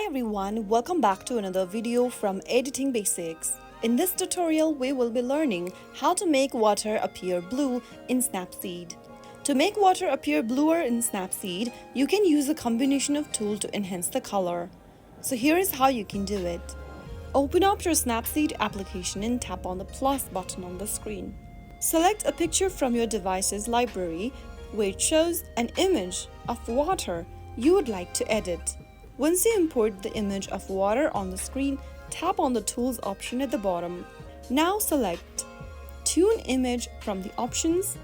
Hi everyone, welcome back to another video from Editing Basics. In this tutorial, we will be learning how to make water appear blue in Snapseed. To make water appear bluer in Snapseed, you can use a combination of tools to enhance the color. So here is how you can do it. Open up your Snapseed application and tap on the plus button on the screen. Select a picture from your device's library which shows an image of water you would like to edit. Once you import the image of water on the screen, tap on the Tools option at the bottom. Now select Tune Image from the options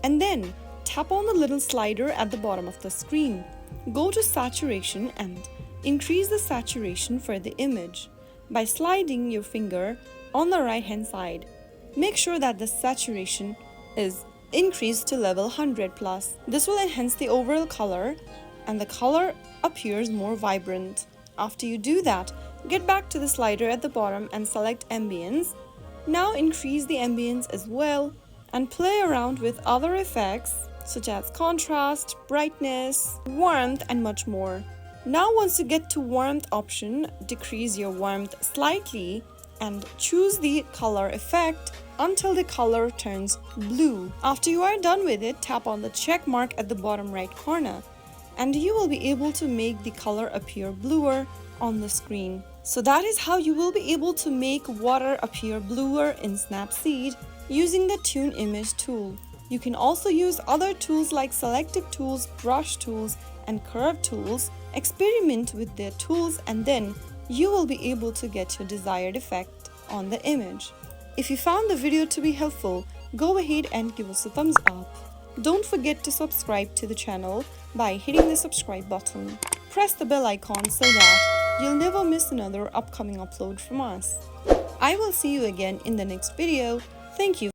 and then tap on the little slider at the bottom of the screen. Go to Saturation and increase the saturation for the image by sliding your finger on the right hand side. Make sure that the saturation is increased to level 100 plus. This will enhance the overall color and the color appears more vibrant. After you do that, get back to the slider at the bottom and select Ambience. Now increase the ambience as well and play around with other effects such as contrast, brightness, warmth and much more. Now once you get to warmth option, decrease your warmth slightly and choose the color effect until the color turns blue. After you are done with it, tap on the check mark at the bottom right corner and you will be able to make the color appear bluer on the screen. So that is how you will be able to make water appear bluer in Snapseed using the Tune Image tool. You can also use other tools like selective tools, brush tools, and curve tools. Experiment with their tools and then you will be able to get your desired effect on the image. If you found the video to be helpful, go ahead and give us a thumbs up. Don't forget to subscribe to the channel by hitting the subscribe button. Press the bell icon so that you'll never miss another upcoming upload from us. I will see you again in the next video. Thank you.